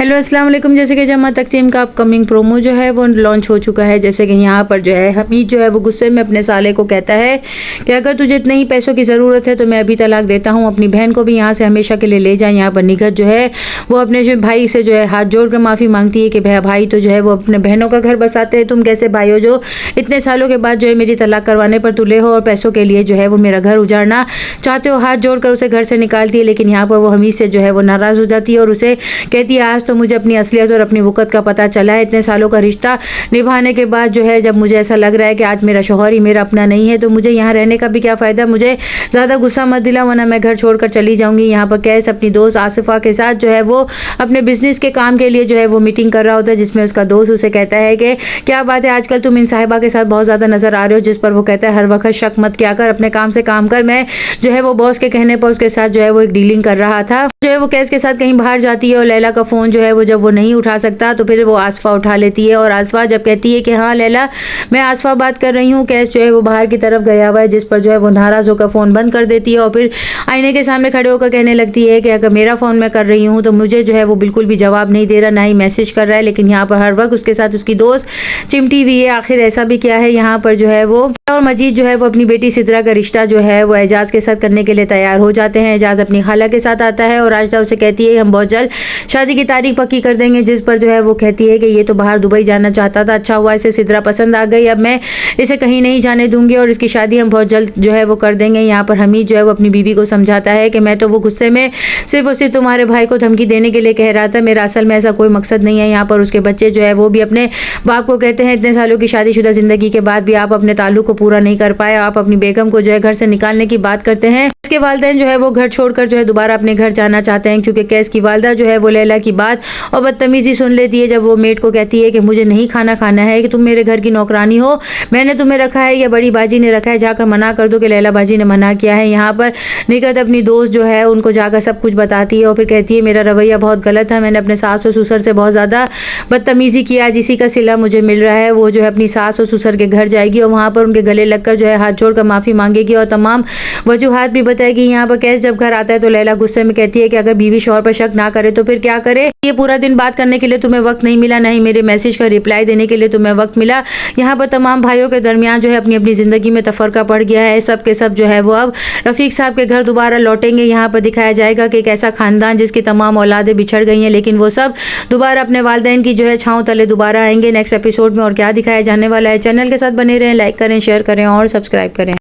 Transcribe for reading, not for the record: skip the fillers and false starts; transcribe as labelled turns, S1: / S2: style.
S1: Hello अस्सलाम वालेकुम। जैसे कि जमा तकसीम का अपकमिंग प्रोमो जो है वो लॉन्च हो चुका है। जैसे कि यहाँ पर जो है हमीद जो है वो गुस्से में अपने साले को कहता है कि अगर तुझे इतने ही पैसों की ज़रूरत है तो मैं अभी तलाक देता हूँ, अपनी बहन को भी यहाँ से हमेशा के लिए ले जाए। यहाँ पर निगहत जो है वो अपने जो भाई से जो है हाथ जोड़ कर माफ़ी मांगती है कि भाई तो जो है वो अपने बहनों का घर बसाते हैं, तुम कैसे भाई हो जो इतने सालों के बाद जो है मेरी तलाक करवाने पर तुले हो और पैसों के लिए जो है वो मेरा घर उजाड़ना चाहते हो। हाथ जोड़कर उसे घर से निकालती है, लेकिन यहाँ पर वो हमीद से जो है वो नाराज़ हो जाती है और उसे कहती है आज तो मुझे अपनी असलियत और अपनी वक़्त का पता चला है। इतने सालों का रिश्ता निभाने के बाद जो है जब मुझे ऐसा लग रहा है कि आज मेरा शौहर ही मेरा अपना नहीं है तो मुझे यहाँ रहने का भी क्या फ़ायदा। मुझे ज़्यादा गुस्सा मत दिला वरना मैं घर छोड़कर चली जाऊँगी। यहाँ पर कैस अपनी दोस्त आसिफा के साथ जो है वो अपने बिजनेस के काम के लिए जो है वो मीटिंग कर रहा होता है, जिसमें उसका दोस्त उसे कहता है कि क्या बात है आजकल तुम इन साहिबा के साथ बहुत ज़्यादा नज़र आ रहे हो। जिस पर वो कहता है हर वक्त शक मत किया कर, अपने काम से काम कर। मैं जो है वो बॉस के कहने पर उसके साथ जो है वो एक डीलिंग कर रहा था। जो है वो कैस के साथ कहीं बाहर जाती है और लैला का फ़ोन जो है वो जब वो नहीं उठा सकता तो फिर वो आसफा उठा लेती है। और आसफा जब कहती है कि हाँ लैला मैं आसफा बात कर रही हूँ, कैस जो है वो बाहर की तरफ गया हुआ है, जिस पर जो है वो नाराज़ होकर फ़ोन बंद कर देती है और फिर आईने के सामने खड़े होकर कहने लगती है कि अगर मेरा फ़ोन मैं कर रही हूँ तो मुझे जो है वो बिल्कुल भी जवाब नहीं दे रहा, ना ही मैसेज कर रहा है, लेकिन यहाँ पर हर वक्त उसके साथ उसकी दोस्त चिमटी हुई है। आखिर ऐसा भी क्या है। यहाँ पर जो है वो और मजीद जो है वो अपनी बेटी सिद्रा का रिश्ता जो है वो एजाज के साथ करने के लिए तैयार हो जाते हैं। एजाज अपनी खाला के साथ आता है और राजदा उसे कहती है हम बहुत जल्द शादी की तारीख पक्की कर देंगे, जिस पर जो है वो कहती है कि ये तो बाहर दुबई जाना चाहता था, अच्छा हुआ इसे सिद्रा पसंद आ गई, अब मैं इसे कहीं नहीं जाने दूंगी और इसकी शादी हम बहुत जल्द जो है वो कर देंगे। यहाँ पर हमीद जो है वो अपनी बीवी को समझाता है कि मैं तो वो गुस्से में सिर्फ और सिर्फ तुम्हारे भाई को धमकी देने के लिए कह रहा था, मेरा असल में ऐसा कोई मकसद नहीं है। यहाँ पर उसके बच्चे जो है वो भी अपने बाप को कहते हैं इतने सालों की शादीशुदा जिंदगी के बाद भी आप अपने ताल्लुक को पूरा नहीं कर पाए, आप अपनी बेगम को जो है घर से निकालने की बात करते हैं। इसके वालिदैन जो है वो घर छोड़कर जो है दोबारा अपने घर जाना चाहते हैं, क्योंकि कैस की वालदा जो है वो लैला की बात और बदतमीजी सुन लेती है जब वो मेड को कहती है कि मुझे नहीं खाना खाना है, कि तुम मेरे घर की नौकरानी हो, मैंने तुम्हें रखा है या बड़ी बाजी ने रखा है, जाकर मना कर दो कि लैला बाजी ने मना किया है। यहाँ पर निगहत अपनी दोस्त जो है उनको जाकर सब कुछ बताती है और फिर कहती है मेरा रवैया बहुत गलत था, मैंने अपने सास और ससुर से बहुत ज़्यादा बदतमीजी किया, इसी का सिला मुझे मिल रहा है। वो जो है अपनी सास और ससुर के घर जाएगी और वहाँ पर उनके गले लगकर जो है हाथ जोड़कर माफ़ी मांगेगी और तमाम वजूहात भी बताएगी। यहाँ पर कैस जब घर आता है तो लैला गुस्से में कहती है कि अगर बीवी शौहर पर शक ना करे तो फिर क्या करे, ये पूरा दिन बात करने के लिए तुम्हें वक्त नहीं मिला, नहीं मेरे मैसेज का रिप्लाई देने के लिए तुम्हें वक्त मिला। यहाँ पर तमाम भाइयों के दरमियान जो है अपनी अपनी ज़िंदगी में तफरका पड़ गया है। सब के सब जो है वो अब रफ़ीक साहब के घर दोबारा लौटेंगे। यहाँ पर दिखाया जाएगा कि एक ऐसा खानदान जिसकी तमाम औलादें बिछड़ गई हैं, लेकिन वो सब दोबारा अपने वालिदैन की जो है छाँव तले दोबारा आएंगे। नेक्स्ट एपिसोड में और क्या दिखाया जाने वाला है, चैनल के साथ बने रहें, लाइक करें, शेयर करें और सब्सक्राइब करें।